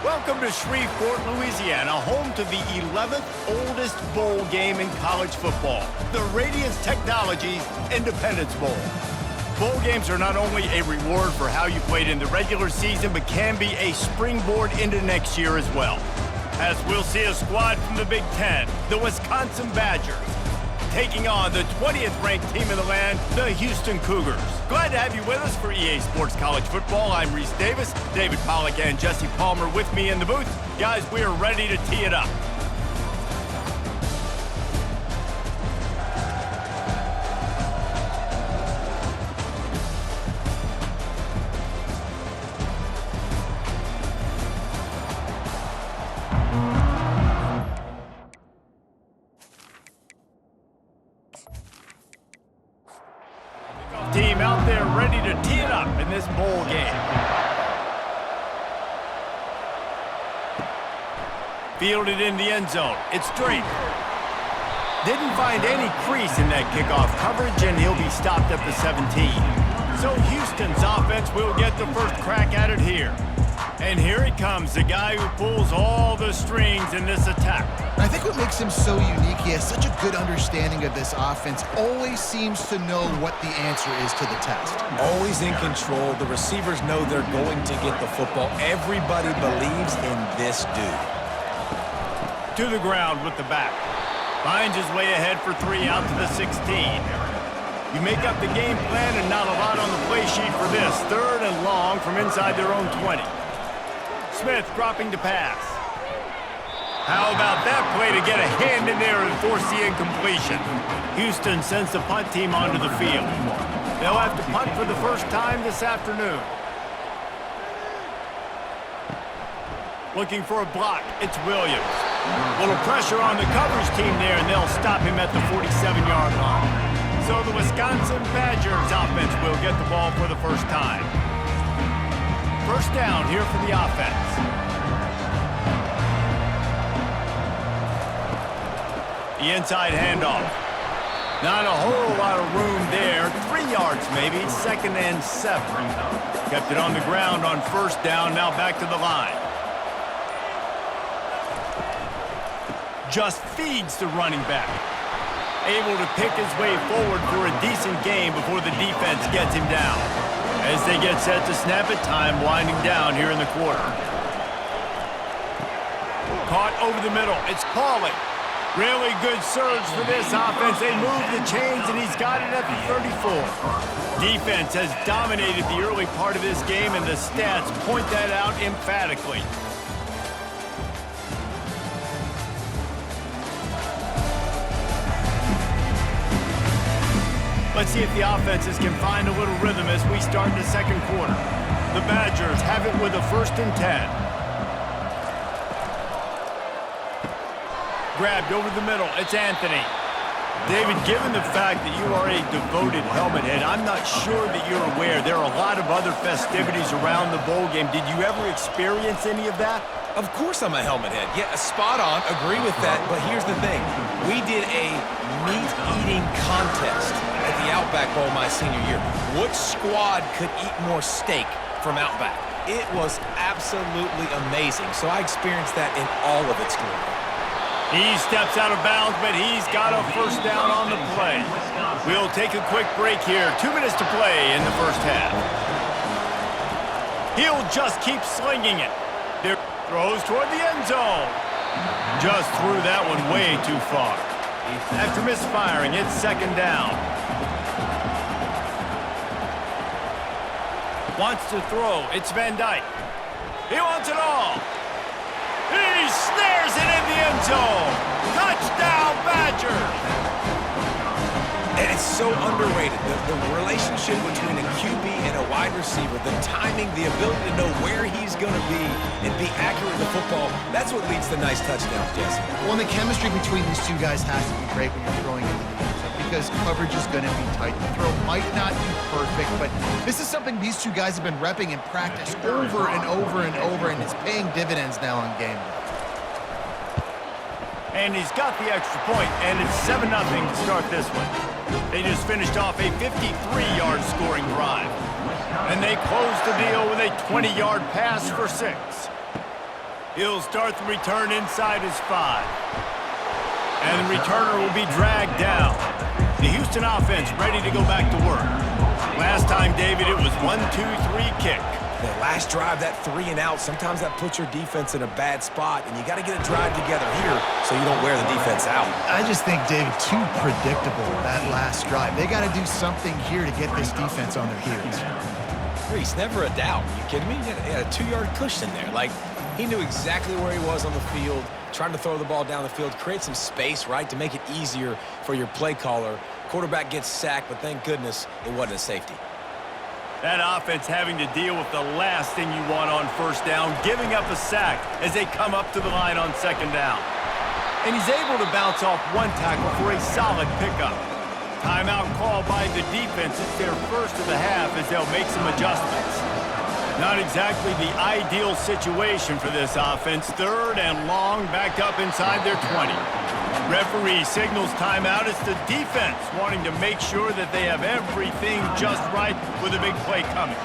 Welcome to Shreveport, Louisiana, home to the 11th oldest bowl game in college football, the Radiance Technologies Independence Bowl. Bowl games are not only a reward for how you played in the regular season, but can be a springboard into next year as well. As we'll see a squad from the Big Ten, the Wisconsin Badgers, taking on the 20th ranked team in the land, the Houston Cougars. Glad to have you with us for EA Sports College Football. I'm Reese Davis, David Pollack and Jesse Palmer with me in the booth. Guys, we are ready to tee it up. Team out there ready to tee it up in this bowl game. Fielded in the end zone. It's Drake. Didn't find any crease in that kickoff coverage, and he'll be stopped at the 17. So Houston's offense will get the first crack at it here. And here he comes, the guy who pulls all the strings in this attack. I think what makes him so unique, he has such a good understanding of this offense, always seems to know what the answer is to the test. Always in control. The receivers know they're going to get the football. Everybody believes in this dude. To the ground with the back. Finds his way ahead for 3 out to the 16. You make up the game plan and not a lot on the play sheet for this. 3rd and long from inside their own 20. Smith dropping to pass. How about that play to get a hand in there and force the incompletion? Houston sends the punt team onto the field. They'll have to punt for the first time this afternoon. Looking for a block, it's Williams. Little pressure on the coverage team there, and they'll stop him at the 47-yard line. So the Wisconsin Badgers offense will get the ball for the first time. First down here for the offense. The inside handoff. Not a whole lot of room there. 3 yards maybe, 2nd and 7. Kept it on the ground on first down, now back to the line. Just feeds the running back. Able to pick his way forward for a decent gain before the defense gets him down. As they get set to snap it, time winding down here in the quarter. Caught over the middle. It's Pauly. Really good surge for this offense. They move the chains, and he's got it at the 34. Defense has dominated the early part of this game, and the stats point that out emphatically. Let's see if the offenses can find a little rhythm as we start the second quarter. The Badgers have it with a 1st and 10. Grabbed over the middle. It's Anthony. David, given the fact that you are a devoted helmet head, I'm not sure that you're aware there are a lot of other festivities around the bowl game. Did you ever experience any of that? Of course I'm a helmet head. Yeah, spot on. Agree with that. But here's the thing. We did a meat-eating contest at the Outback Bowl my senior year. Which squad could eat more steak from Outback? It was absolutely amazing. So I experienced that in all of its glory. He steps out of bounds, but he's got a first down on the play. We'll take a quick break here. 2 minutes to play in the first half. He'll just keep slinging it. There throws toward the end zone. Just threw that one way too far. After misfiring, it's 2nd down. Wants to throw. It's Van Dyke. He wants it all. He snares it in the end zone. Touchdown, Badgers. And it's so underrated. The relationship between a QB and a wide receiver, the timing, the ability to know where he's going to be and be accurate with the football, that's what leads to nice touchdowns, Jesse. Well, and the chemistry between these two guys has to be great when you're throwing into the end zone because coverage is going to be tight. The throw might not be perfect, but this is something these two guys have been repping in practice over and over and over, and it's paying dividends now on game day. And he's got the extra point, and it's 7-0 to start this one. They just finished off a 53-yard scoring drive. And they closed the deal with a 20-yard pass for 6. He'll start the return inside his 5. And the returner will be dragged down. The Houston offense ready to go back to work. Last time, David, it was 1-2-3 kick. The last drive, that 3 and out, sometimes that puts your defense in a bad spot, and you got to get a drive together here so you don't wear the defense out. I just think, David, too predictable, that last drive. They got to do something here to get this defense on their heels. Reese, never a doubt. Are you kidding me? He had a 2-yard cushion there. Like, he knew exactly where he was on the field, trying to throw the ball down the field, create some space, right, to make it easier for your play caller. Quarterback gets sacked, but thank goodness it wasn't a safety. That offense having to deal with the last thing you want on first down, giving up a sack as they come up to the line on second down. And he's able to bounce off one tackle for a solid pickup. Timeout called by the defense. It's their first of the half as they'll make some adjustments. Not exactly the ideal situation for this offense. 3rd and long, back up inside their 20. Referee signals timeout. It's the defense wanting to make sure that they have everything just right with a big play coming.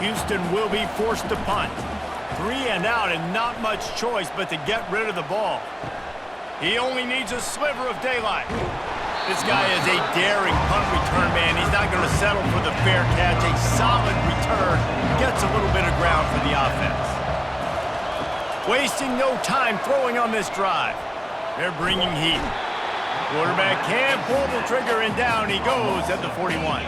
Houston will be forced to punt. 3 and out and not much choice but to get rid of the ball. He only needs a sliver of daylight. This guy is a daring punt return man. He's not going to settle for the fair catch. A solid return gets a little bit of ground for the offense. Wasting no time throwing on this drive. They're bringing heat. Quarterback can pull the trigger, and down he goes at the 41.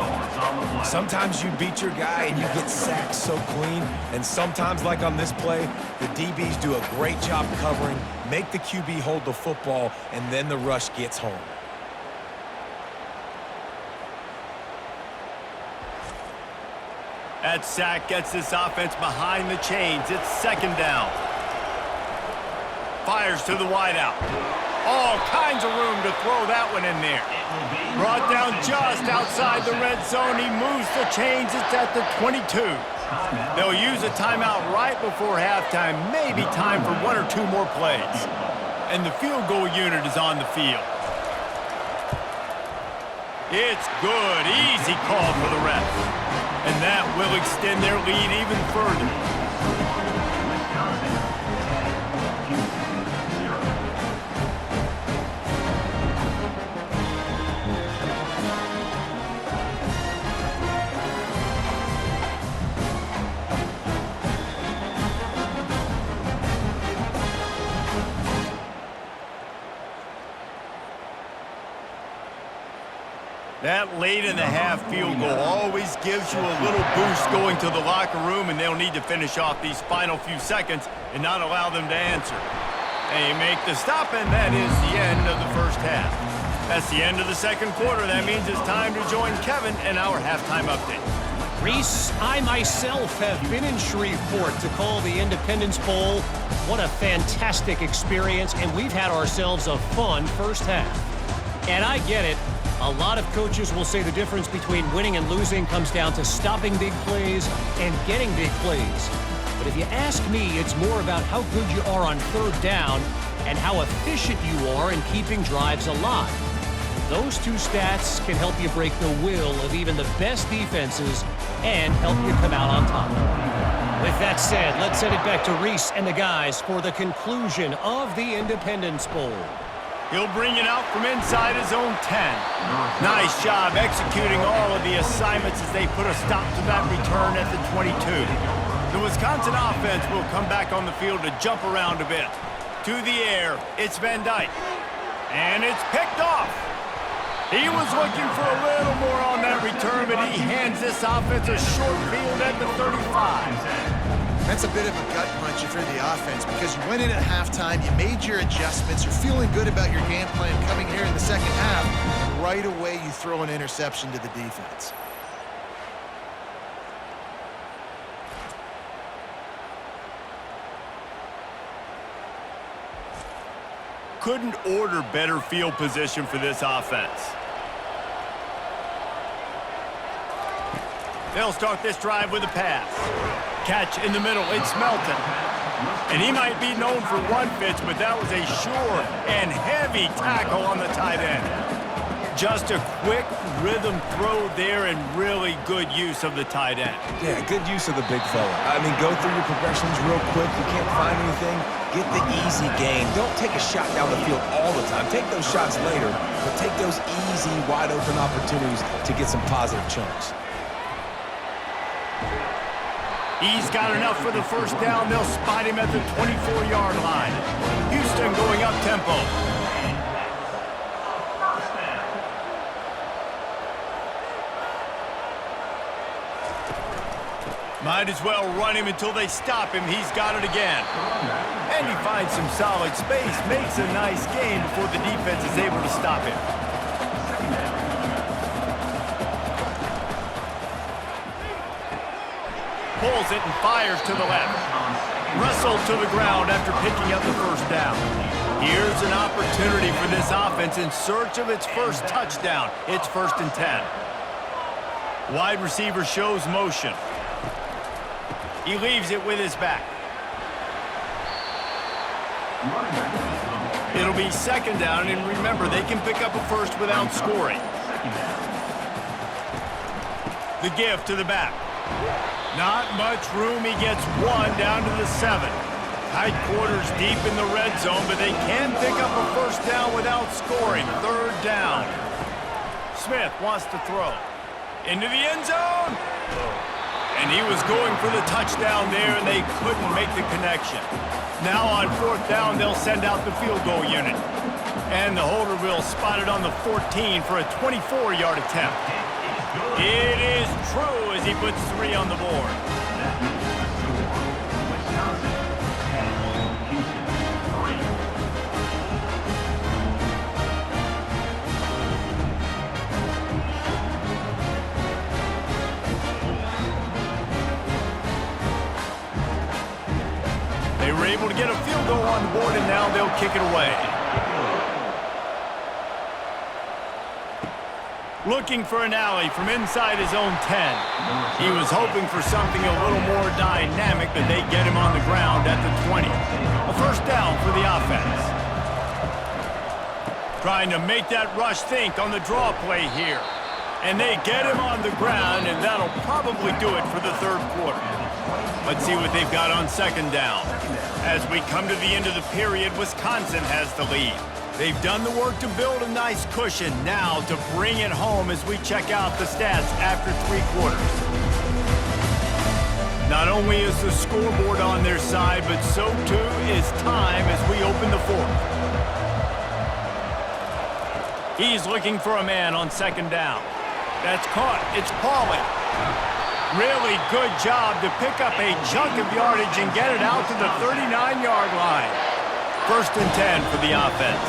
Sometimes you beat your guy and you get sacked so clean, and sometimes, like on this play, the DBs do a great job covering, make the QB hold the football, and then the rush gets home. That sack gets this offense behind the chains. It's second down. Fires to the wideout. All kinds of room to throw that one in there. Brought down just outside the red zone. He moves the chains. It's at the 22. They'll use a timeout right before halftime. Maybe time for 1 or 2 more plays. And the field goal unit is on the field. It's good. Easy call for the ref. And that will extend their lead even further. That late in the half field goal always gives you a little boost going to the locker room, and they'll need to finish off these final few seconds and not allow them to answer. They make the stop, and that is the end of the first half. That's the end of the second quarter. That means it's time to join Kevin in our halftime update. Reese, I myself have been in Shreveport to call the Independence Bowl. What a fantastic experience, and we've had ourselves a fun first half. And I get it. A lot of coaches will say the difference between winning and losing comes down to stopping big plays and getting big plays. But if you ask me, it's more about how good you are on third down and how efficient you are in keeping drives alive. Those two stats can help you break the will of even the best defenses and help you come out on top. With that said, let's send it back to Reese and the guys for the conclusion of the Independence Bowl. He'll bring it out from inside his own 10. Nice job executing all of the assignments as they put a stop to that return at the 22. The Wisconsin offense will come back on the field to jump around a bit. To the air, it's Van Dyke. And it's picked off. He was looking for a little more on that return, but he hands this offense a short field at the 35. That's a bit of a gut punch for the offense because you went in at halftime, you made your adjustments, you're feeling good about your game plan coming here in the second half, and right away you throw an interception to the defense. Couldn't order better field position for this offense. They'll start this drive with a pass. Catch in the middle, it's Melton. And he might be known for run fits, but that was a sure and heavy tackle on the tight end. Just a quick rhythm throw there and really good use of the tight end. Yeah, good use of the big fella. I mean, go through your progressions real quick. You can't find anything. Get the easy gain. Don't take a shot down the field all the time. Take those shots later, but take those easy, wide-open opportunities to get some positive chunks. He's got enough for the first down. They'll spot him at the 24-yard line. Houston going up tempo. Might as well run him until they stop him. He's got it again. And he finds some solid space, makes a nice gain before the defense is able to stop him. Pulls it and fires to the left. Russell to the ground after picking up the first down. Here's an opportunity for this offense in search of its first touchdown. It's 1st and 10. Wide receiver shows motion. He leaves it with his back. It'll be 2nd down, and remember, they can pick up a first without scoring. The give to the back. Not much room. He gets one down to the 7. Tight quarters deep in the red zone, but they can pick up a first down without scoring. 3rd down. Smith wants to throw. Into the end zone. And he was going for the touchdown there, and they couldn't make the connection. Now on 4th down, they'll send out the field goal unit. And the holder will spot it on the 14 for a 24-yard attempt. It is true as he puts 3 on the board. They were able to get a field goal on the board, and now they'll kick it away. Looking for an alley from inside his own 10. He was hoping for something a little more dynamic, but they get him on the ground at the 20. A first down for the offense. Trying to make that rush think on the draw play here. And they get him on the ground, and that'll probably do it for the 3rd quarter. Let's see what they've got on 2nd down. As we come to the end of the period, Wisconsin has the lead. They've done the work to build a nice cushion. Now to bring it home as we check out the stats after 3 quarters. Not only is the scoreboard on their side, but so too is time as we open the 4th. He's looking for a man on 2nd down. That's caught. It's Pauly. Really good job to pick up a chunk of yardage and get it out to the 39-yard line. 1st and 10 for the offense.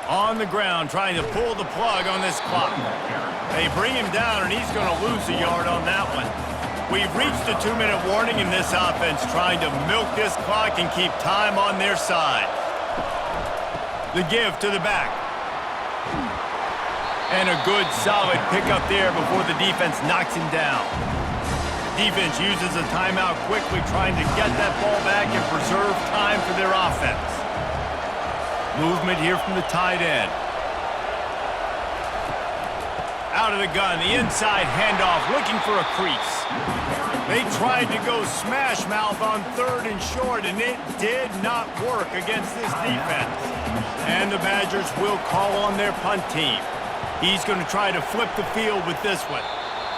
On the ground, trying to pull the plug on this clock. They bring him down, and he's going to lose a yard on that one. We've reached the 2-minute warning in this offense, trying to milk this clock and keep time on their side. The give to the back. And a good, solid pickup there before the defense knocks him down. Defense uses a timeout quickly, trying to get that ball back and preserve time for their offense. Movement here from the tight end. Out of the gun, the inside handoff, looking for a crease. They tried to go smash mouth on 3rd and short, and it did not work against this defense. And the Badgers will call on their punt team. He's going to try to flip the field with this one.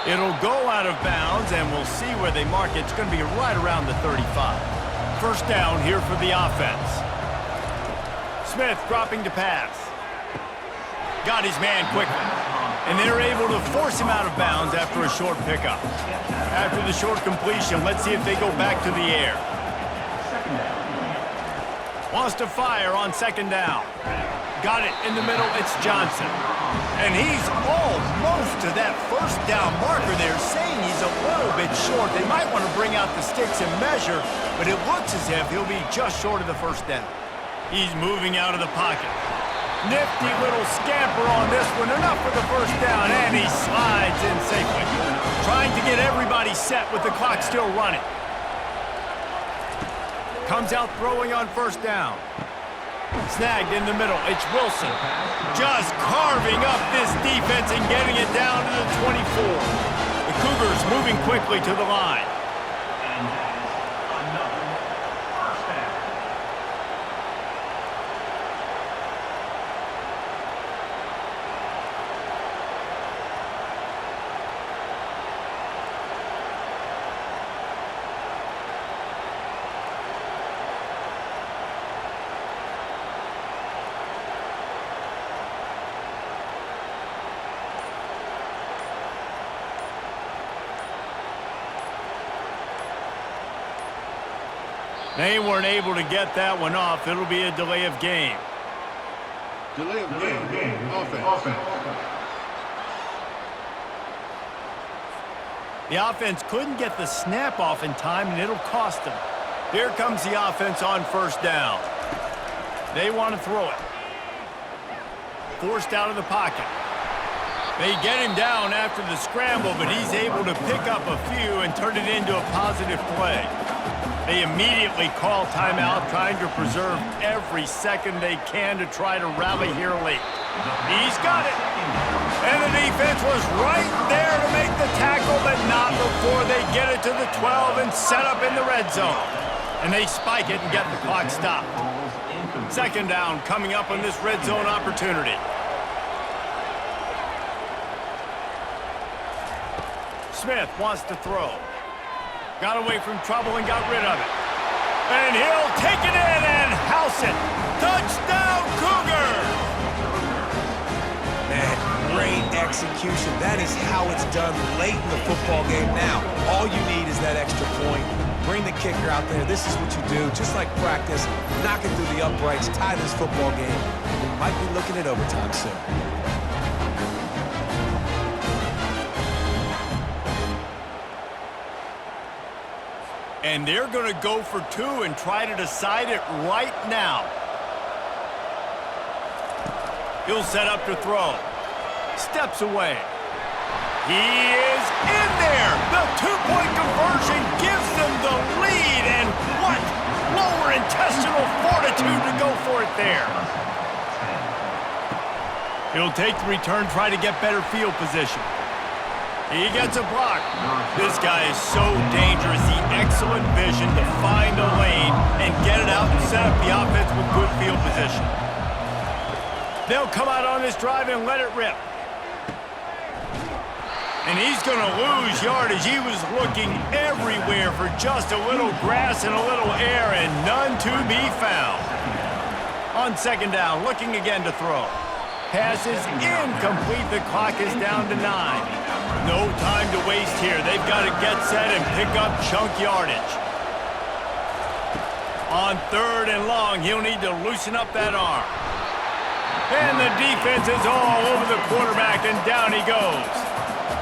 It'll go out of bounds, and we'll see where they mark it. It's going to be right around the 35. 1st down here for the offense. Smith dropping to pass. Got his man quickly. And they're able to force him out of bounds after a short pickup. After the short completion, let's see if they go back to the air. Wants to fire on 2nd down. Got it in the middle. It's Johnson. And he's almost to that 1st down marker there, saying he's a little bit short. They might want to bring out the sticks and measure, but it looks as if he'll be just short of the 1st down. He's moving out of the pocket. Nifty little scamper on this one, enough for the 1st down, and he slides in safely. Trying to get everybody set with the clock still running. Comes out throwing on 1st down. Snagged in the middle. It's Wilson. Just carving up this defense and getting it down to the 24. The Cougars moving quickly to the line. They weren't able to get that one off. It'll be a delay of game. Delay of game. Offense. The offense couldn't get the snap off in time, and it'll cost them. Here comes the offense on first down. They want to throw it. Forced out of the pocket. They get him down after the scramble, but he's able to pick up a few and turn it into a positive play. They immediately call timeout, trying to preserve every second they can to try to rally here late. He's got it. And the defense was right there to make the tackle, but not before they get it to the 12 and set up in the red zone. And they spike it and get the clock stopped. Second down coming up on this red zone opportunity. Smith wants to throw. Got away from trouble and got rid of it. And he'll take it in and house it. Touchdown, Cougars! Man, great execution. That is how it's done late in the football game now. All you need is that extra point. Bring the kicker out there. This is what you do. Just like practice, knock it through the uprights, tie this football game. We might be looking at overtime soon. And they're going to go for two and try to decide it right now. He'll set up to throw. Steps away. He is in there. The two-point conversion gives them the lead. And what lower intestinal fortitude to go for it there. He'll take the return, try to get better field position. He gets a block. This guy is so dangerous. The excellent vision to find a lane and get it out and set up the offense with good field position. They'll come out on this drive and let it rip. And he's going to lose yardage. He was looking everywhere for just a little grass and a little air, and none to be found. On second down, looking again to throw. Pass is incomplete. The clock is down to 9. No time to waste here. They've got to get set and pick up chunk yardage. On third and long, he'll need to loosen up that arm. And the defense is all over the quarterback, and down he goes.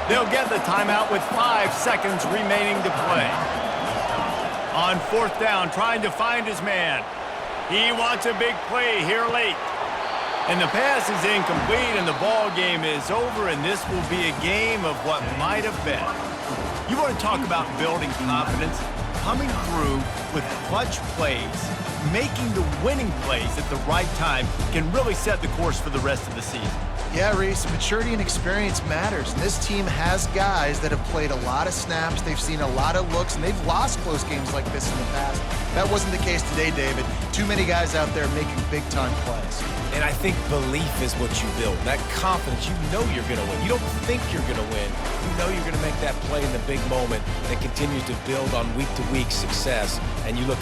They'll get the timeout with 5 seconds remaining to play. On fourth down, trying to find his man. He wants a big play here late. And the pass is incomplete, and the ball game is over, and this will be a game of what might have been. You want to talk about building confidence? Coming through with clutch plays, making the winning plays at the right time can really set the course for the rest of the season. Yeah, Reese, maturity and experience matters. This team has guys that have played a lot of snaps, they've seen a lot of looks, and they've lost close games like this in the past. That wasn't the case today, David. Too many guys out there making big-time plays. And I think belief is what you build. That confidence, you know you're going to win. You don't think you're going to win. You know you're going to make that play in the big moment that continues to build on week-to-week success. And you look